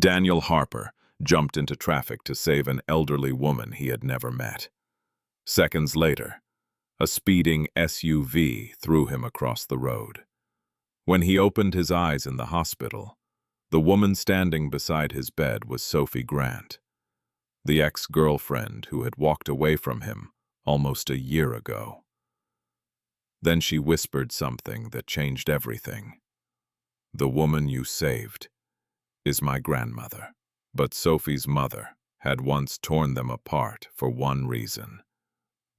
Daniel Harper jumped into traffic to save an elderly woman he had never met. Seconds later, a speeding SUV threw him across the road. When he opened his eyes in the hospital, the woman standing beside his bed was Sophie Grant, the ex-girlfriend who had walked away from him almost a year ago. Then she whispered something that changed everything. "The woman you saved is my grandmother." But Sophie's mother had once torn them apart for one reason.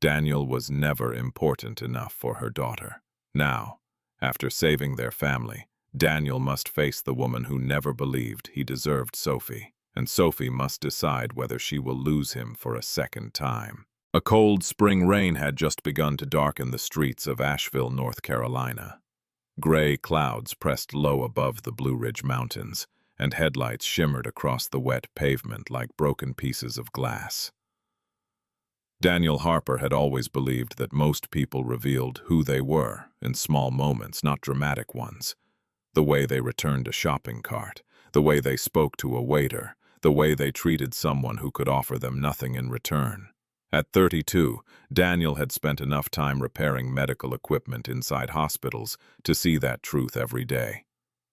Daniel was never important enough for her daughter. Now, after saving their family, Daniel must face the woman who never believed he deserved Sophie, and Sophie must decide whether she will lose him for a second time. A cold spring rain had just begun to darken the streets of Asheville, North Carolina. Gray clouds pressed low above the Blue Ridge Mountains, and headlights shimmered across the wet pavement like broken pieces of glass. Daniel Harper had always believed that most people revealed who they were in small moments, not dramatic ones. The way they returned a shopping cart, the way they spoke to a waiter, the way they treated someone who could offer them nothing in return. At 32, Daniel had spent enough time repairing medical equipment inside hospitals to see that truth every day.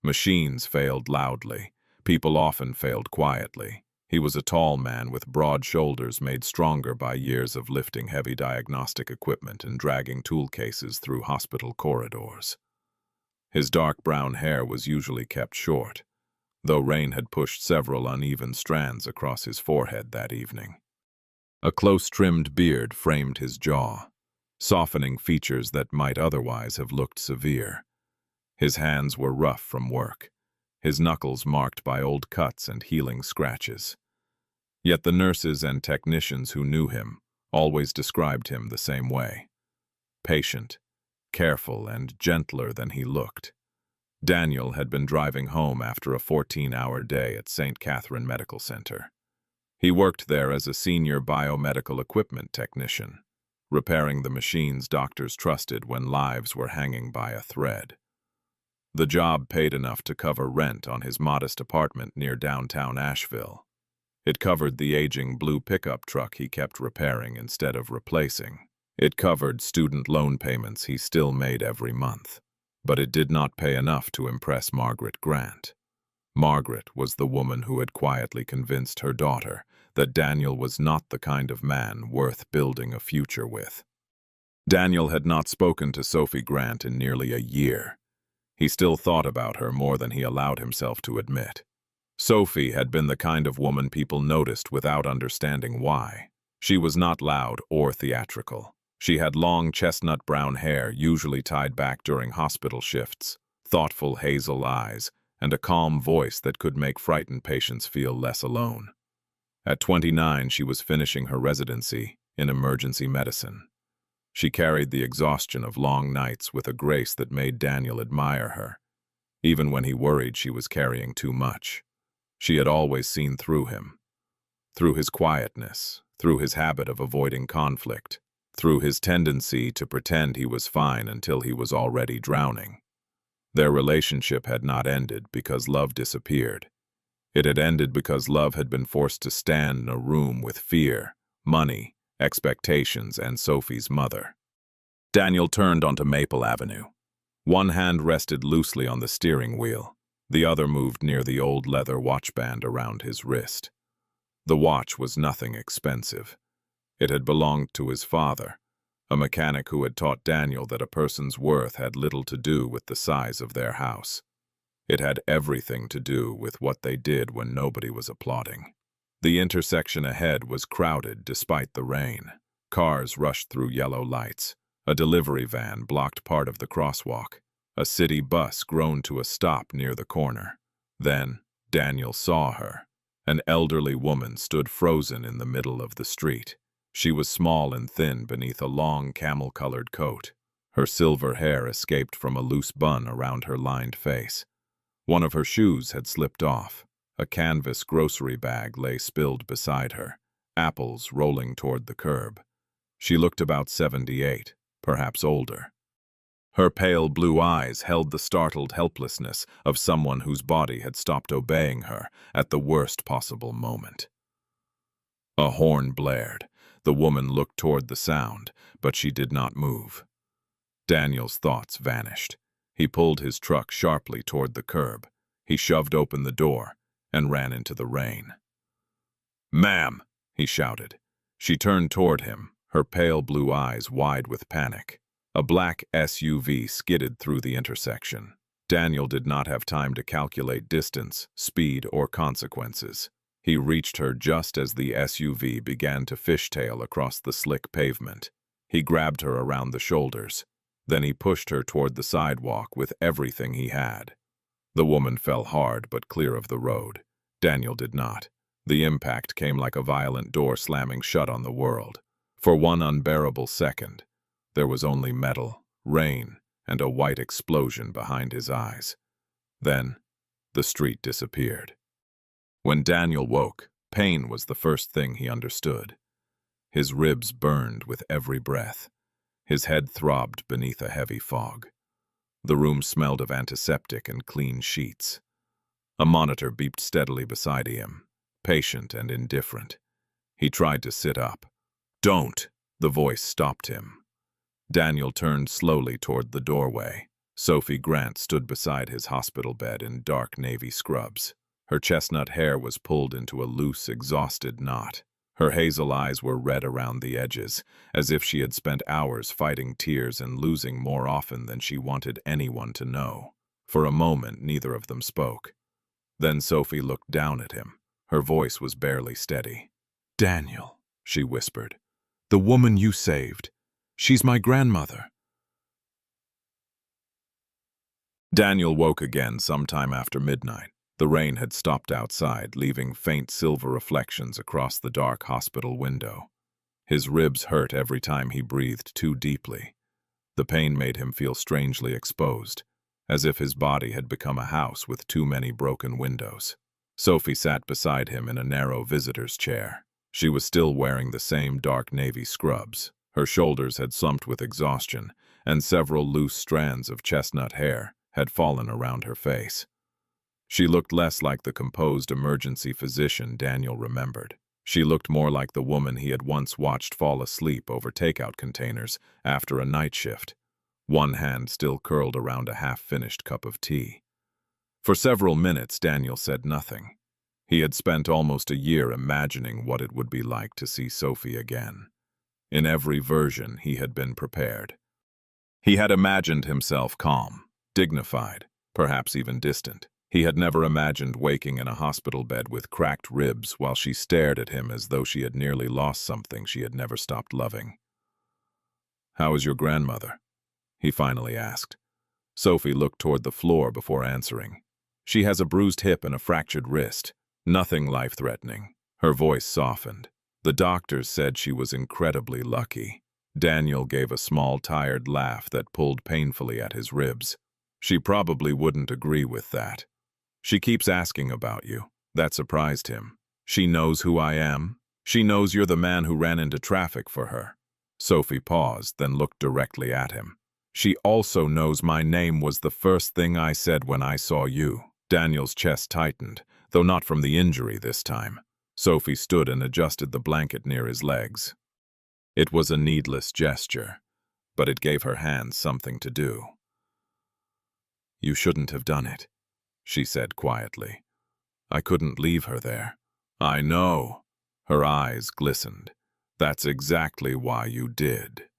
Machines failed loudly. People often failed quietly. He was a tall man with broad shoulders made stronger by years of lifting heavy diagnostic equipment and dragging tool cases through hospital corridors. His dark brown hair was usually kept short, though rain had pushed several uneven strands across his forehead that evening. A close-trimmed beard framed his jaw, softening features that might otherwise have looked severe. His hands were rough from work, his knuckles marked by old cuts and healing scratches. Yet the nurses and technicians who knew him always described him the same way: patient, careful, and gentler than he looked. Daniel had been driving home after a 14-hour day at St. Catherine Medical Center. He worked there as a senior biomedical equipment technician, repairing the machines doctors trusted when lives were hanging by a thread. The job paid enough to cover rent on his modest apartment near downtown Asheville. It covered the aging blue pickup truck he kept repairing instead of replacing. It covered student loan payments he still made every month. But it did not pay enough to impress Margaret Grant. Margaret was the woman who had quietly convinced her daughter that Daniel was not the kind of man worth building a future with. Daniel had not spoken to Sophie Grant in nearly a year. He still thought about her more than he allowed himself to admit. Sophie had been the kind of woman people noticed without understanding why. She was not loud or theatrical. She had long chestnut brown hair, usually tied back during hospital shifts, thoughtful hazel eyes, and a calm voice that could make frightened patients feel less alone. At 29, she was finishing her residency in emergency medicine. She carried the exhaustion of long nights with a grace that made Daniel admire her, even when he worried she was carrying too much. She had always seen through him, through his quietness, through his habit of avoiding conflict, through his tendency to pretend he was fine until he was already drowning. Their relationship had not ended because love disappeared. It had ended because love had been forced to stand in a room with fear, money, expectations, and Sophie's mother. Daniel turned onto Maple Avenue. One hand rested loosely on the steering wheel. The other moved near the old leather watchband around his wrist. The watch was nothing expensive. It had belonged to his father, a mechanic who had taught Daniel that a person's worth had little to do with the size of their house. It had everything to do with what they did when nobody was applauding. The intersection ahead was crowded despite the rain. Cars rushed through yellow lights. A delivery van blocked part of the crosswalk. A city bus groaned to a stop near the corner. Then Daniel saw her. An elderly woman stood frozen in the middle of the street. She was small and thin beneath a long camel-colored coat. Her silver hair escaped from a loose bun around her lined face. One of her shoes had slipped off. A canvas grocery bag lay spilled beside her, apples rolling toward the curb. She looked about 78, perhaps older. Her pale blue eyes held the startled helplessness of someone whose body had stopped obeying her at the worst possible moment. A horn blared. The woman looked toward the sound, but she did not move. Daniel's thoughts vanished. He pulled his truck sharply toward the curb. He shoved open the door and ran into the rain. "Ma'am!" he shouted. She turned toward him, her pale blue eyes wide with panic. A black SUV skidded through the intersection. Daniel did not have time to calculate distance, speed, or consequences. He reached her just as the SUV began to fishtail across the slick pavement. He grabbed her around the shoulders. Then he pushed her toward the sidewalk with everything he had. The woman fell hard but clear of the road. Daniel did not. The impact came like a violent door slamming shut on the world. For one unbearable second, there was only metal, rain, and a white explosion behind his eyes. Then, the street disappeared. When Daniel woke, pain was the first thing he understood. His ribs burned with every breath. His head throbbed beneath a heavy fog. The room smelled of antiseptic and clean sheets. A monitor beeped steadily beside him, patient and indifferent. He tried to sit up. "Don't!" The voice stopped him. Daniel turned slowly toward the doorway. Sophie Grant stood beside his hospital bed in dark navy scrubs. Her chestnut hair was pulled into a loose, exhausted knot. Her hazel eyes were red around the edges, as if she had spent hours fighting tears and losing more often than she wanted anyone to know. For a moment, neither of them spoke. Then Sophie looked down at him. Her voice was barely steady. "Daniel," she whispered, "the woman you saved. She's my grandmother." Daniel woke again sometime after midnight. The rain had stopped outside, leaving faint silver reflections across the dark hospital window. His ribs hurt every time he breathed too deeply. The pain made him feel strangely exposed, as if his body had become a house with too many broken windows. Sophie sat beside him in a narrow visitor's chair. She was still wearing the same dark navy scrubs. Her shoulders had slumped with exhaustion, and several loose strands of chestnut hair had fallen around her face. She looked less like the composed emergency physician Daniel remembered. She looked more like the woman he had once watched fall asleep over takeout containers after a night shift, one hand still curled around a half-finished cup of tea. For several minutes, Daniel said nothing. He had spent almost a year imagining what it would be like to see Sophie again. In every version, he had been prepared. He had imagined himself calm, dignified, perhaps even distant. He had never imagined waking in a hospital bed with cracked ribs while she stared at him as though she had nearly lost something she had never stopped loving. "How is your grandmother?" he finally asked. Sophie looked toward the floor before answering. "She has a bruised hip and a fractured wrist. Nothing life-threatening." Her voice softened. "The doctors said she was incredibly lucky." Daniel gave a small, tired laugh that pulled painfully at his ribs. "She probably wouldn't agree with that. She keeps asking about you." That surprised him. "She knows who I am? She knows you're the man who ran into traffic for her." Sophie paused, then looked directly at him. "She also knows my name was the first thing I said when I saw you." Daniel's chest tightened, though not from the injury this time. Sophie stood and adjusted the blanket near his legs. It was a needless gesture, but it gave her hands something to do. "You shouldn't have done it," she said quietly. "I couldn't leave her there." "I know." Her eyes glistened. "That's exactly why you did."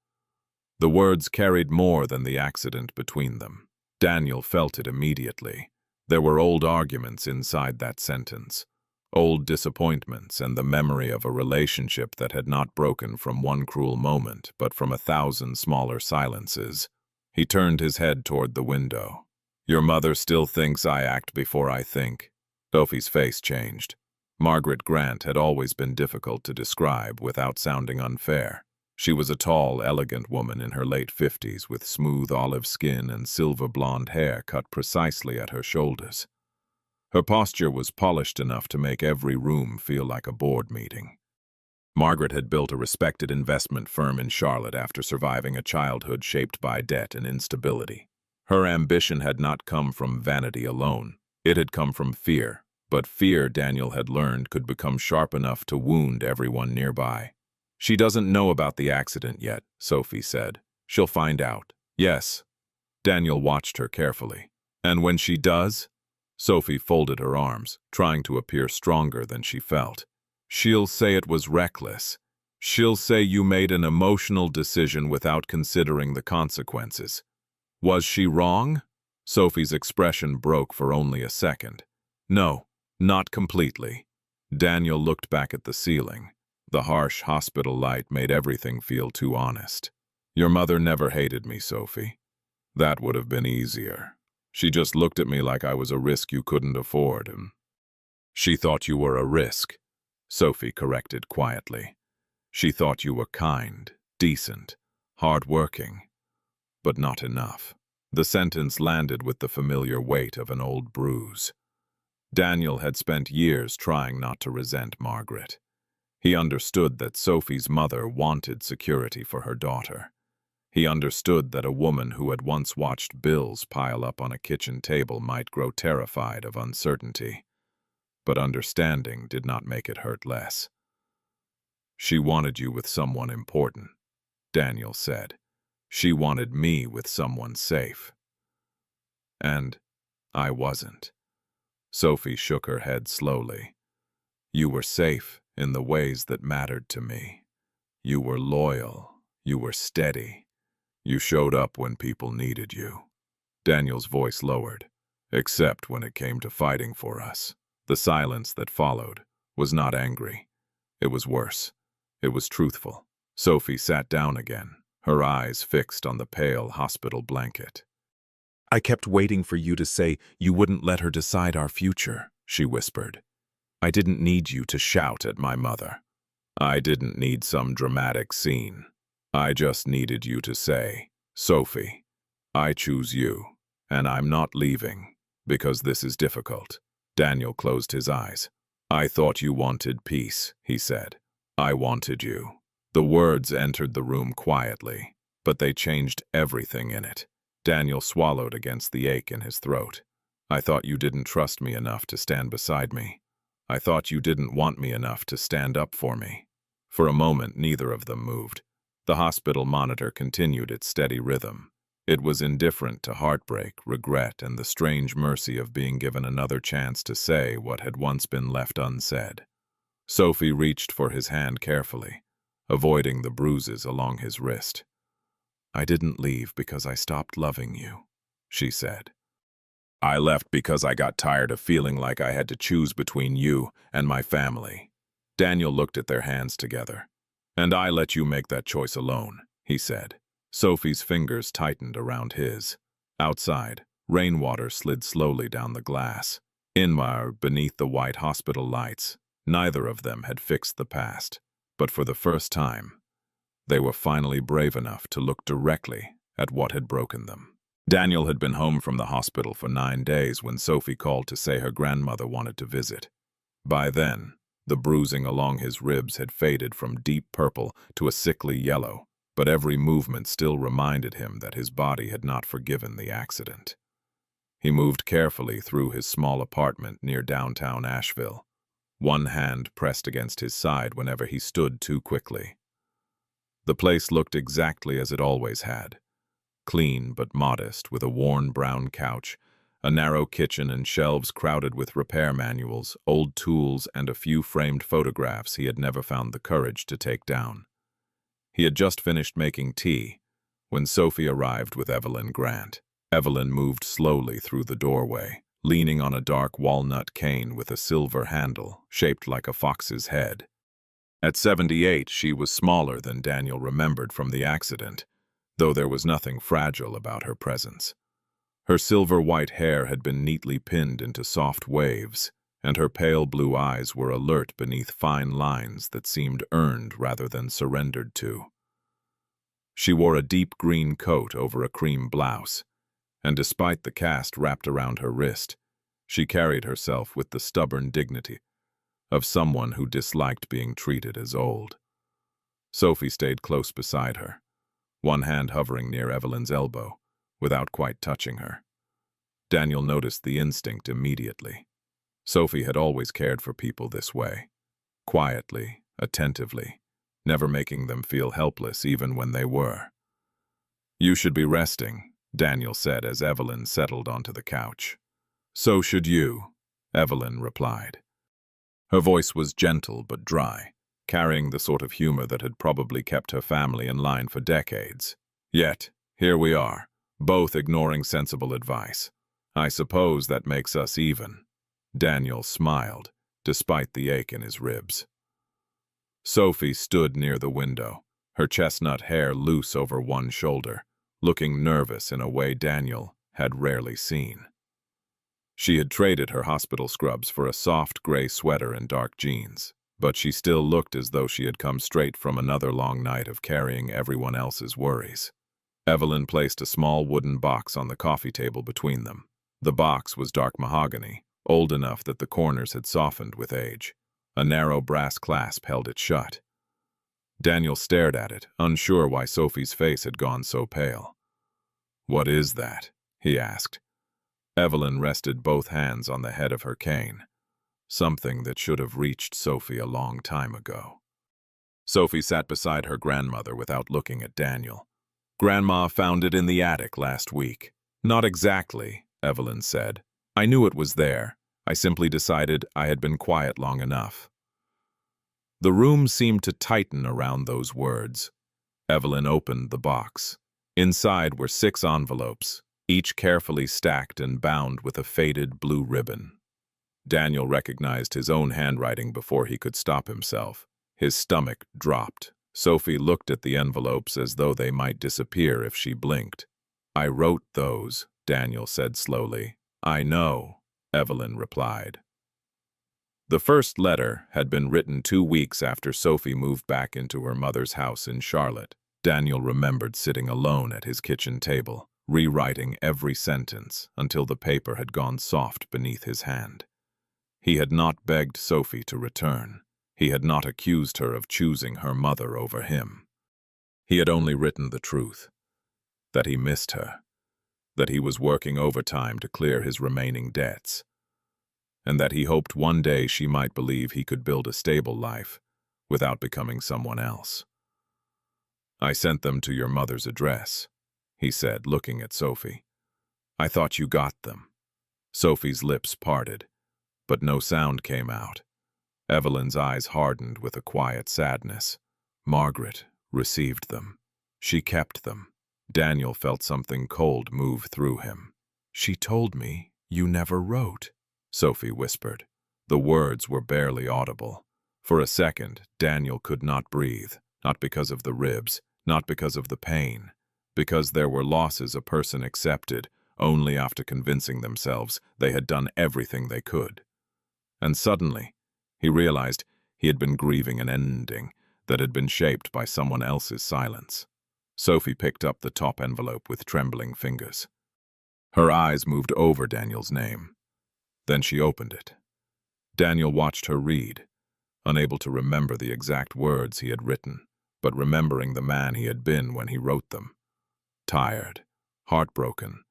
The words carried more than the accident between them. Daniel felt it immediately. There were old arguments inside that sentence, old disappointments and the memory of a relationship that had not broken from one cruel moment, but from 1,000 smaller silences. He turned his head toward the window. "Your mother still thinks I act before I think." Sophie's face changed. Margaret Grant had always been difficult to describe without sounding unfair. She was a tall, elegant woman in her late 50s with smooth olive skin and silver blonde hair cut precisely at her shoulders. Her posture was polished enough to make every room feel like a board meeting. Margaret had built a respected investment firm in Charlotte after surviving a childhood shaped by debt and instability. Her ambition had not come from vanity alone. It had come from fear, but fear, Daniel had learned, could become sharp enough to wound everyone nearby. "She doesn't know about the accident yet," Sophie said. "She'll find out." "Yes." Daniel watched her carefully. "And when she does?" Sophie folded her arms, trying to appear stronger than she felt. "She'll say it was reckless. She'll say you made an emotional decision without considering the consequences." "Was she wrong?" Sophie's expression broke for only a second. "No, not completely." Daniel looked back at the ceiling. The harsh hospital light made everything feel too honest. "Your mother never hated me, Sophie. That would have been easier. She just looked at me like I was a risk you couldn't afford, and she thought you were a risk," Sophie corrected quietly. "She thought you were kind, decent, hard-working, but not enough." The sentence landed with the familiar weight of an old bruise. Daniel had spent years trying not to resent Margaret. He understood that Sophie's mother wanted security for her daughter. He understood that a woman who had once watched bills pile up on a kitchen table might grow terrified of uncertainty. But understanding did not make it hurt less. "She wanted you with someone important," Daniel said. "She wanted me with someone safe. And I wasn't." Sophie shook her head slowly. "You were safe in the ways that mattered to me. You were loyal. You were steady. You showed up when people needed you." Daniel's voice lowered, "Except when it came to fighting for us." The silence that followed was not angry. It was worse. It was truthful. Sophie sat down again, her eyes fixed on the pale hospital blanket. "I kept waiting for you to say you wouldn't let her decide our future," she whispered. "I didn't need you to shout at my mother. I didn't need some dramatic scene. I just needed you to say, 'Sophie, I choose you, and I'm not leaving, because this is difficult.'" Daniel closed his eyes. "I thought you wanted peace," he said. "I wanted you." The words entered the room quietly, but they changed everything in it. Daniel swallowed against the ache in his throat. "I thought you didn't trust me enough to stand beside me. I thought you didn't want me enough to stand up for me." For a moment, neither of them moved. The hospital monitor continued its steady rhythm. It was indifferent to heartbreak, regret, and the strange mercy of being given another chance to say what had once been left unsaid. Sophie reached for his hand carefully, avoiding the bruises along his wrist. "I didn't leave because I stopped loving you," she said. "I left because I got tired of feeling like I had to choose between you and my family." Daniel looked at their hands together. "And I let you make that choice alone," he said. Sophie's fingers tightened around his. Outside, rainwater slid slowly down the glass. Inmar, beneath the white hospital lights, neither of them had fixed the past, but for the first time, they were finally brave enough to look directly at what had broken them. Daniel had been home from the hospital for 9 days when Sophie called to say her grandmother wanted to visit. By then, the bruising along his ribs had faded from deep purple to a sickly yellow, but every movement still reminded him that his body had not forgiven the accident. He moved carefully through his small apartment near downtown Asheville, one hand pressed against his side whenever he stood too quickly. The place looked exactly as it always had, clean but modest, with a worn brown couch, a narrow kitchen and shelves crowded with repair manuals, old tools, and a few framed photographs he had never found the courage to take down. He had just finished making tea when Sophie arrived with Evelyn Grant. Evelyn moved slowly through the doorway, leaning on a dark walnut cane with a silver handle shaped like a fox's head. At 78, she was smaller than Daniel remembered from the accident, though there was nothing fragile about her presence. Her silver-white hair had been neatly pinned into soft waves, and her pale blue eyes were alert beneath fine lines that seemed earned rather than surrendered to. She wore a deep green coat over a cream blouse, and despite the cast wrapped around her wrist, she carried herself with the stubborn dignity of someone who disliked being treated as old. Sophie stayed close beside her, one hand hovering near Evelyn's elbow, without quite touching her. Daniel noticed the instinct immediately. Sophie had always cared for people this way, quietly, attentively, never making them feel helpless even when they were. "You should be resting," Daniel said as Evelyn settled onto the couch. "So should you," Evelyn replied. Her voice was gentle but dry, carrying the sort of humor that had probably kept her family in line for decades. Yet, here we are, both ignoring sensible advice. I suppose that makes us even. Daniel smiled, despite the ache in his ribs. Sophie stood near the window, her chestnut hair loose over one shoulder, looking nervous in a way Daniel had rarely seen. She had traded her hospital scrubs for a soft gray sweater and dark jeans, but she still looked as though she had come straight from another long night of carrying everyone else's worries. Evelyn placed a small wooden box on the coffee table between them. The box was dark mahogany, old enough that the corners had softened with age. A narrow brass clasp held it shut. Daniel stared at it, unsure why Sophie's face had gone so pale. "What is that?" he asked. Evelyn rested both hands on the head of her cane, something that should have reached Sophie a long time ago. Sophie sat beside her grandmother without looking at Daniel. "Grandma found it in the attic last week." "Not exactly," Evelyn said. "I knew it was there. I simply decided I had been quiet long enough." The room seemed to tighten around those words. Evelyn opened the box. Inside were 6 envelopes, each carefully stacked and bound with a faded blue ribbon. Daniel recognized his own handwriting before he could stop himself. His stomach dropped. Sophie looked at the envelopes as though they might disappear if she blinked. "I wrote those," Daniel said slowly. "I know," Evelyn replied. The first letter had been written 2 weeks after Sophie moved back into her mother's house in Charlotte. Daniel remembered sitting alone at his kitchen table, rewriting every sentence until the paper had gone soft beneath his hand. He had not begged Sophie to return. He had not accused her of choosing her mother over him. He had only written the truth, that he missed her, that he was working overtime to clear his remaining debts, and that he hoped one day she might believe he could build a stable life without becoming someone else. "I sent them to your mother's address," he said, looking at Sophie. "I thought you got them." Sophie's lips parted, but no sound came out. Evelyn's eyes hardened with a quiet sadness. Margaret received them. She kept them. Daniel felt something cold move through him. "She told me you never wrote," Sophie whispered. The words were barely audible. For a second, Daniel could not breathe, not because of the ribs, not because of the pain, because there were losses a person accepted only after convincing themselves they had done everything they could. And suddenly, he realized he had been grieving an ending that had been shaped by someone else's silence. Sophie picked up the top envelope with trembling fingers. Her eyes moved over Daniel's name. Then she opened it. Daniel watched her read, unable to remember the exact words he had written, but remembering the man he had been when he wrote them. Tired, heartbroken,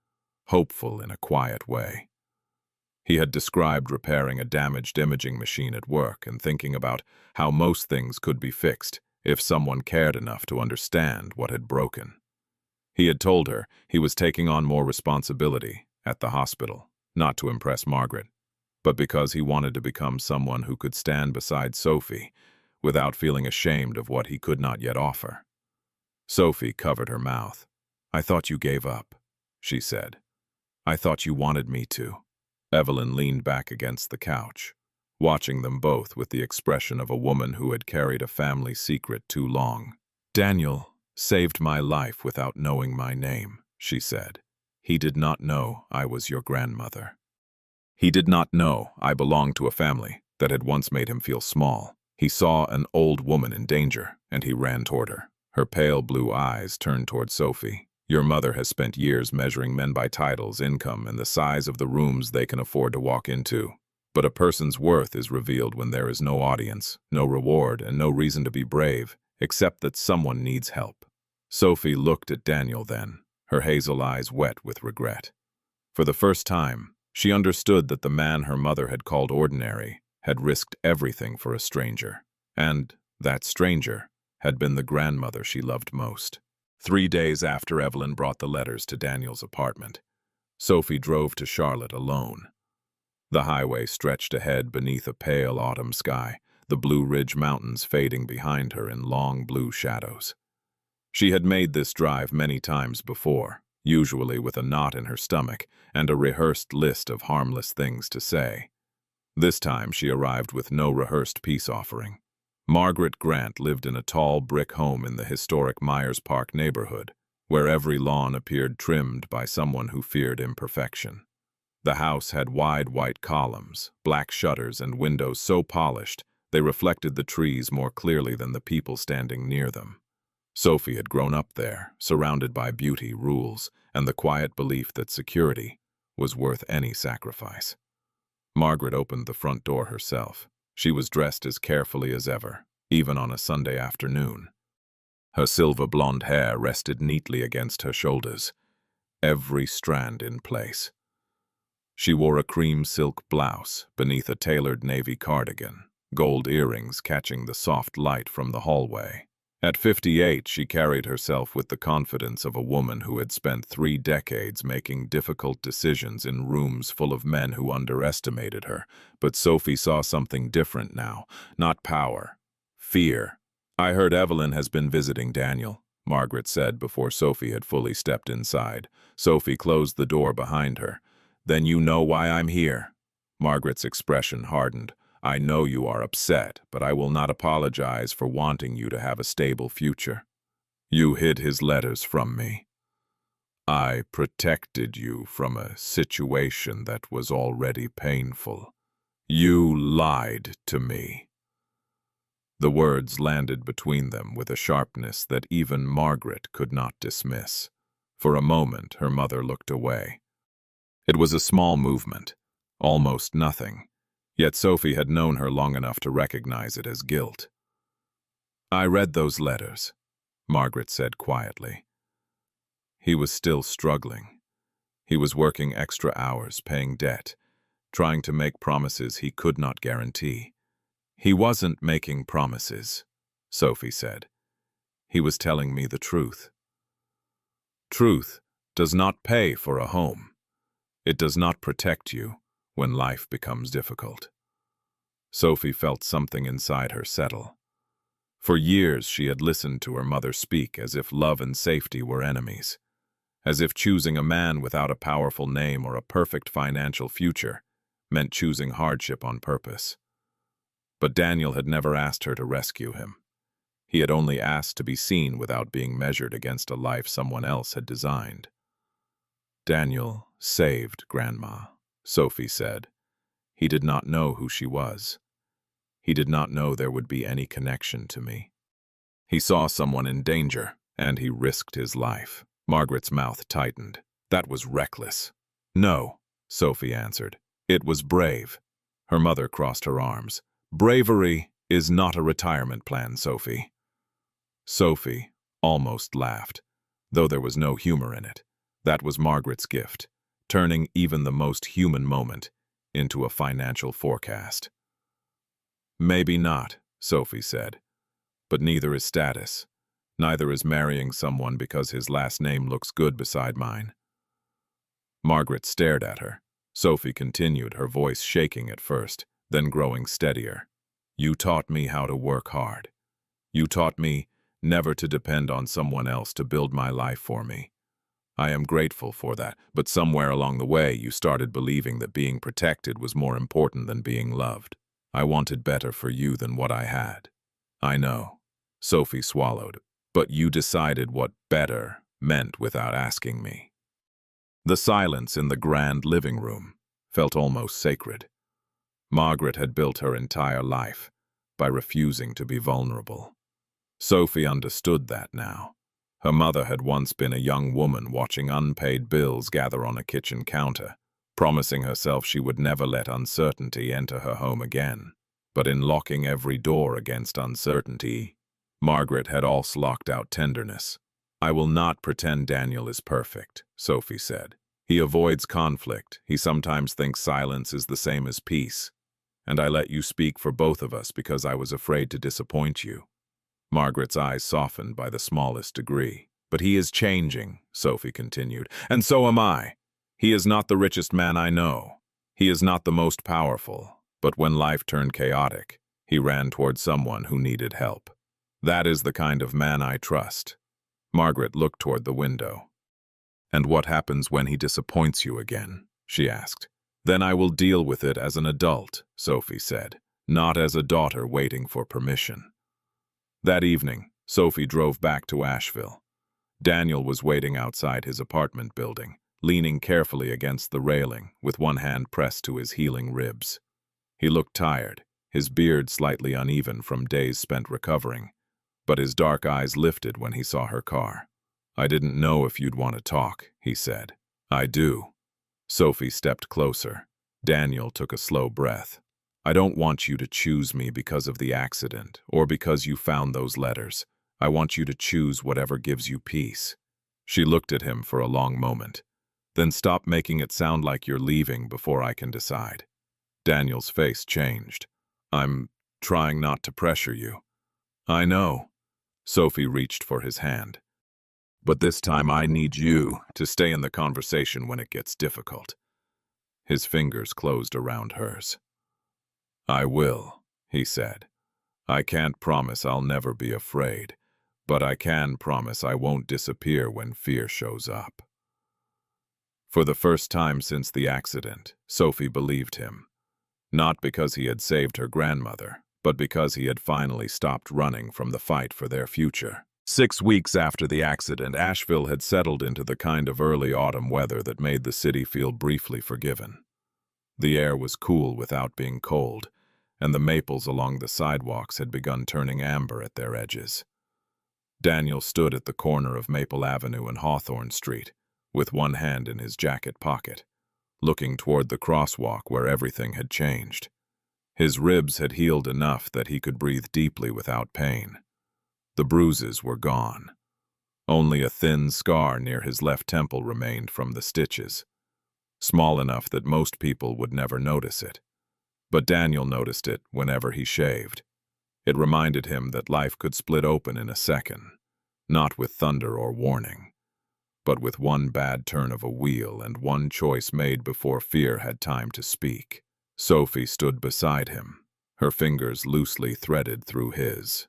hopeful in a quiet way. He had described repairing a damaged imaging machine at work and thinking about how most things could be fixed if someone cared enough to understand what had broken. He had told her he was taking on more responsibility at the hospital, not to impress Margaret, but because he wanted to become someone who could stand beside Sophie without feeling ashamed of what he could not yet offer. Sophie covered her mouth. "I thought you gave up," she said. "I thought you wanted me to." Evelyn leaned back against the couch, watching them both with the expression of a woman who had carried a family secret too long. "Daniel saved my life without knowing my name," she said. "He did not know I was your grandmother. He did not know I belonged to a family that had once made him feel small. He saw an old woman in danger, and he ran toward her. Her pale blue eyes turned toward Sophie. Your mother has spent years measuring men by titles, income, and the size of the rooms they can afford to walk into. But a person's worth is revealed when there is no audience, no reward, and no reason to be brave. except that someone needs help. Sophie looked at Daniel then, her hazel eyes wet with regret. For the first time, she understood that the man her mother had called ordinary had risked everything for a stranger, and that stranger had been the grandmother she loved most. 3 days after Evelyn brought the letters to Daniel's apartment, Sophie drove to Charlotte alone. The highway stretched ahead beneath a pale autumn sky, the Blue Ridge Mountains fading behind her in long blue shadows. She had made this drive many times before, usually with a knot in her stomach and a rehearsed list of harmless things to say. This time she arrived with no rehearsed peace offering. Margaret Grant lived in a tall brick home in the historic Myers Park neighborhood, where every lawn appeared trimmed by someone who feared imperfection. The house had wide white columns, black shutters, and windows so polished they reflected the trees more clearly than the people standing near them. Sophie had grown up there, surrounded by beauty, rules, and the quiet belief that security was worth any sacrifice. Margaret opened the front door herself. She was dressed as carefully as ever, even on a Sunday afternoon. Her silver blonde hair rested neatly against her shoulders, every strand in place. She wore a cream silk blouse beneath a tailored navy cardigan, gold earrings catching the soft light from the hallway. At 58, she carried herself with the confidence of a woman who had spent 3 decades making difficult decisions in rooms full of men who underestimated her. But Sophie saw something different now, not power, fear. "I heard Evelyn has been visiting Daniel," Margaret said before Sophie had fully stepped inside. Sophie closed the door behind her. "Then you know why I'm here." Margaret's expression hardened. "I know you are upset, but I will not apologize for wanting you to have a stable future. You hid his letters from me. I protected you from a situation that was already painful. You lied to me." The words landed between them with a sharpness that even Margaret could not dismiss. For a moment, her mother looked away. It was a small movement, almost nothing. Yet Sophie had known her long enough to recognize it as guilt. "I read those letters," Margaret said quietly. He was still struggling. He was working extra hours, paying debt, trying to make promises he could not guarantee. "He wasn't making promises," Sophie said. "He was telling me the truth. Truth does not pay for a home. It does not protect you when life becomes difficult." Sophie felt something inside her settle. For years she had listened to her mother speak as if love and safety were enemies, as if choosing a man without a powerful name or a perfect financial future meant choosing hardship on purpose. But Daniel had never asked her to rescue him. He had only asked to be seen without being measured against a life someone else had designed. "Daniel saved Grandma," Sophie said. "He did not know who she was. He did not know there would be any connection to me. He saw someone in danger, and he risked his life." Margaret's mouth tightened. "That was reckless." "No," Sophie answered. "It was brave." Her mother crossed her arms. "Bravery is not a retirement plan, Sophie." Sophie almost laughed, though there was no humor in it. That was Margaret's gift, turning even the most human moment into a financial forecast. "Maybe not," Sophie said. "But neither is status. Neither is marrying someone because his last name looks good beside mine." Margaret stared at her. Sophie continued, her voice shaking at first, then growing steadier. "You taught me how to work hard. You taught me never to depend on someone else to build my life for me. I am grateful for that, but somewhere along the way you started believing that being protected was more important than being loved. I wanted better for you than what I had." "I know," Sophie swallowed, "but you decided what better meant without asking me." The silence in the grand living room felt almost sacred. Margaret had built her entire life by refusing to be vulnerable. Sophie understood that now. Her mother had once been a young woman watching unpaid bills gather on a kitchen counter, promising herself she would never let uncertainty enter her home again. But in locking every door against uncertainty, Margaret had also locked out tenderness. "I will not pretend Daniel is perfect," Sophie said. "He avoids conflict. He sometimes thinks silence is the same as peace. And I let you speak for both of us because I was afraid to disappoint you." Margaret's eyes softened by the smallest degree. "But he is changing," Sophie continued, "and so am I. He is not the richest man I know. He is not the most powerful. But when life turned chaotic, he ran toward someone who needed help. That is the kind of man I trust." Margaret looked toward the window. "And what happens when he disappoints you again?" she asked. "Then I will deal with it as an adult," Sophie said, "not as a daughter waiting for permission." That evening, Sophie drove back to Asheville. Daniel was waiting outside his apartment building, leaning carefully against the railing, with one hand pressed to his healing ribs. He looked tired, his beard slightly uneven from days spent recovering, but his dark eyes lifted when he saw her car. "I didn't know if you'd want to talk," he said. "I do." Sophie stepped closer. Daniel took a slow breath. "I don't want you to choose me because of the accident, or because you found those letters. I want you to choose whatever gives you peace." She looked at him for a long moment. "Then stop making it sound like you're leaving before I can decide." Daniel's face changed. "I'm trying not to pressure you." "I know." Sophie reached for his hand. "But this time I need you to stay in the conversation when it gets difficult." His fingers closed around hers. "I will," he said. "I can't promise I'll never be afraid, but I can promise I won't disappear when fear shows up." For the first time since the accident, Sophie believed him. Not because he had saved her grandmother, but because he had finally stopped running from the fight for their future. 6 weeks after the accident, Asheville had settled into the kind of early autumn weather that made the city feel briefly forgiven. The air was cool without being cold, and the maples along the sidewalks had begun turning amber at their edges. Daniel stood at the corner of Maple Avenue and Hawthorne Street, with one hand in his jacket pocket, looking toward the crosswalk where everything had changed. His ribs had healed enough that he could breathe deeply without pain. The bruises were gone. Only a thin scar near his left temple remained from the stitches, small enough that most people would never notice it. But Daniel noticed it whenever he shaved. It reminded him that life could split open in a second, not with thunder or warning, but with one bad turn of a wheel and one choice made before fear had time to speak. Sophie stood beside him, her fingers loosely threaded through his.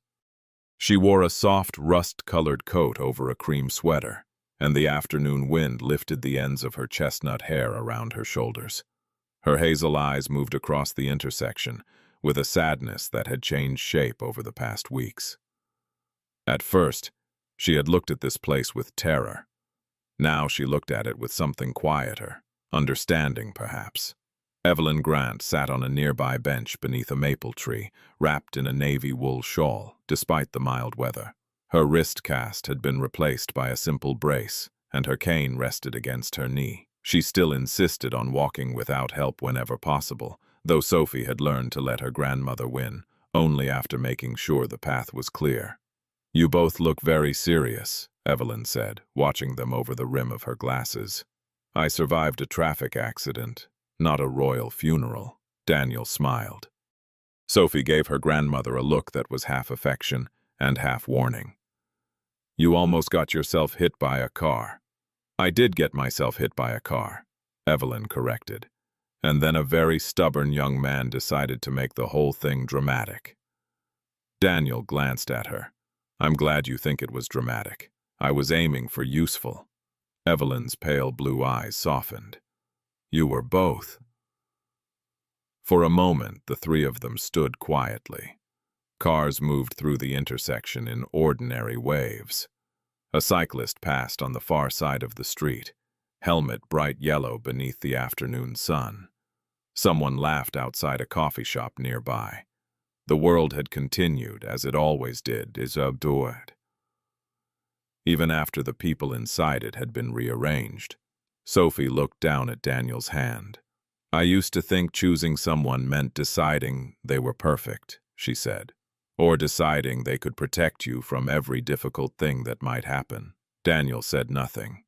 She wore a soft, rust-colored coat over a cream sweater, and the afternoon wind lifted the ends of her chestnut hair around her shoulders. Her hazel eyes moved across the intersection with a sadness that had changed shape over the past weeks. At first, she had looked at this place with terror. Now she looked at it with something quieter, understanding perhaps. Evelyn Grant sat on a nearby bench beneath a maple tree, wrapped in a navy wool shawl, despite the mild weather. Her wrist cast had been replaced by a simple brace, and her cane rested against her knee. She still insisted on walking without help whenever possible, though Sophie had learned to let her grandmother win, only after making sure the path was clear. "You both look very serious," Evelyn said, watching them over the rim of her glasses. "I survived a traffic accident, not a royal funeral." Daniel smiled. Sophie gave her grandmother a look that was half affection and half warning. "You almost got yourself hit by a car." "I did get myself hit by a car," Evelyn corrected. And then a very stubborn young man decided to make the whole thing dramatic. Daniel glanced at her. "I'm glad you think it was dramatic. I was aiming for useful." Evelyn's pale blue eyes softened. "You were both." For a moment, the three of them stood quietly. Cars moved through the intersection in ordinary waves. A cyclist passed on the far side of the street, helmet bright yellow beneath the afternoon sun. Someone laughed outside a coffee shop nearby. The world had continued, as it always did, is absurd. Even after the people inside it had been rearranged. Sophie looked down at Daniel's hand. "I used to think choosing someone meant deciding they were perfect," she said. or deciding they could protect you from every difficult thing that might happen. Daniel said nothing.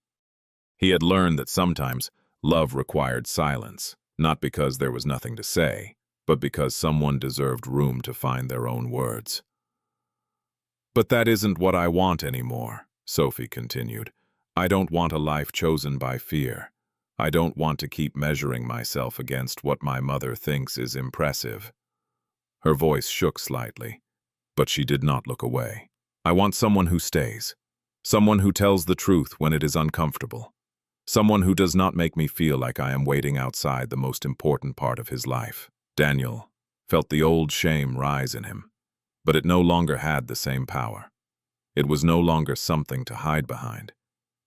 He had learned that sometimes love required silence, not because there was nothing to say, but because someone deserved room to find their own words. "But that isn't what I want anymore," Sophie continued. "I don't want a life chosen by fear. I don't want to keep measuring myself against what my mother thinks is impressive." Her voice shook slightly, but she did not look away. "I want someone who stays. Someone who tells the truth when it is uncomfortable. Someone who does not make me feel like I am waiting outside the most important part of his life." Daniel felt the old shame rise in him, but it no longer had the same power. It was no longer something to hide behind.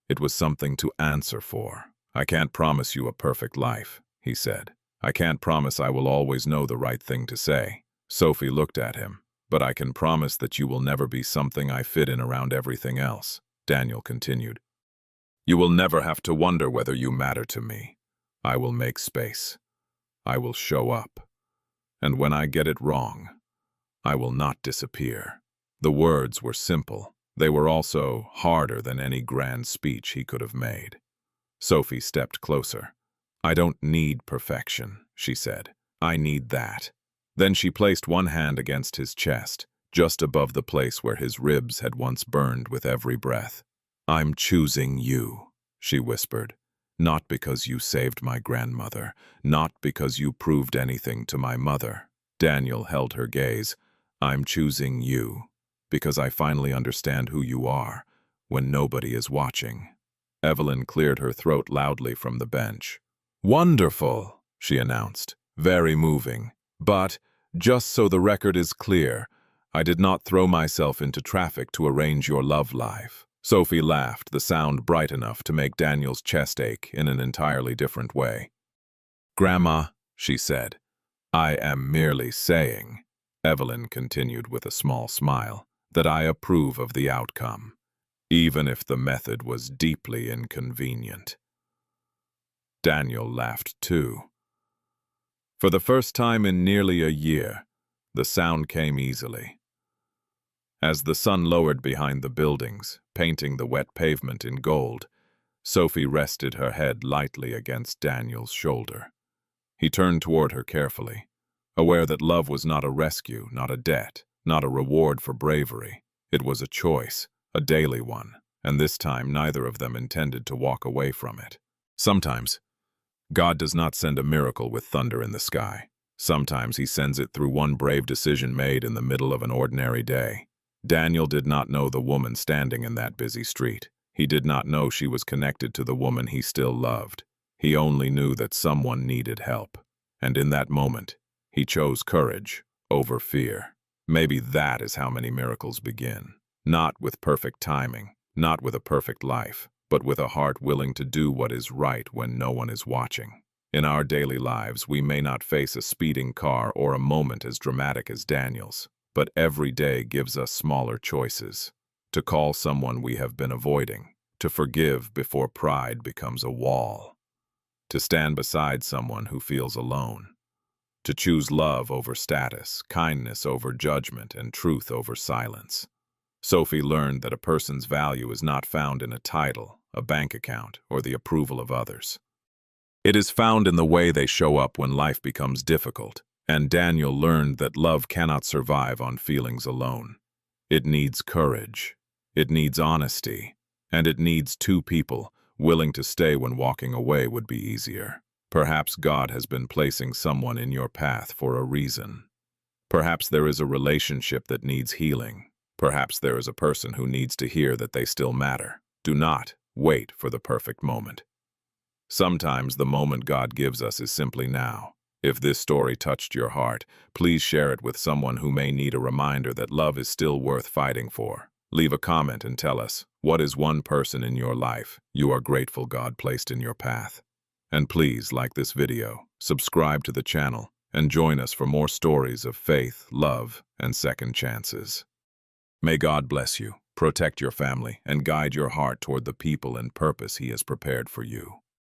It was something to answer for. "I can't promise you a perfect life," he said. "I can't promise I will always know the right thing to say." Sophie looked at him. "But I can promise that you will never be something I fit in around everything else," Daniel continued. "You will never have to wonder whether you matter to me. I will make space. I will show up. And when I get it wrong, I will not disappear." The words were simple. They were also harder than any grand speech he could have made. Sophie stepped closer. "I don't need perfection," she said. "I need that." Then she placed one hand against his chest, just above the place where his ribs had once burned with every breath. "I'm choosing you," she whispered. "Not because you saved my grandmother, not because you proved anything to my mother." Daniel held her gaze. "I'm choosing you, because I finally understand who you are, when nobody is watching." Evelyn cleared her throat loudly from the bench. "Wonderful," she announced. "Very moving. But, just so the record is clear, I did not throw myself into traffic to arrange your love life." Sophie laughed, the sound bright enough to make Daniel's chest ache in an entirely different way. "Grandma," she said, "I am merely saying," Evelyn continued with a small smile, "that I approve of the outcome, even if the method was deeply inconvenient." Daniel laughed too. For the first time in nearly a year, the sound came easily. As the sun lowered behind the buildings, painting the wet pavement in gold, Sophie rested her head lightly against Daniel's shoulder. He turned toward her carefully, aware that love was not a rescue, not a debt, not a reward for bravery. It was a choice, a daily one, and this time neither of them intended to walk away from it. Sometimes, God does not send a miracle with thunder in the sky. Sometimes he sends it through one brave decision made in the middle of an ordinary day. Daniel did not know the woman standing in that busy street. He did not know she was connected to the woman he still loved. He only knew that someone needed help. And in that moment, he chose courage over fear. Maybe that is how many miracles begin. Not with perfect timing, not with a perfect life, but with a heart willing to do what is right when no one is watching. In our daily lives, we may not face a speeding car or a moment as dramatic as Daniel's, but every day gives us smaller choices. To call someone we have been avoiding, to forgive before pride becomes a wall, to stand beside someone who feels alone, to choose love over status, kindness over judgment, and truth over silence. Sophie learned that a person's value is not found in a title, a bank account, or the approval of others. It is found in the way they show up when life becomes difficult, and Daniel learned that love cannot survive on feelings alone. It needs courage, it needs honesty, and it needs two people willing to stay when walking away would be easier. Perhaps God has been placing someone in your path for a reason. Perhaps there is a relationship that needs healing. Perhaps there is a person who needs to hear that they still matter. Do not wait for the perfect moment. Sometimes the moment God gives us is simply now. If this story touched your heart, please share it with someone who may need a reminder that love is still worth fighting for. Leave a comment and tell us, what is one person in your life you are grateful God placed in your path? And please like this video, subscribe to the channel, and join us for more stories of faith, love, and second chances. May God bless you, protect your family, and guide your heart toward the people and purpose He has prepared for you.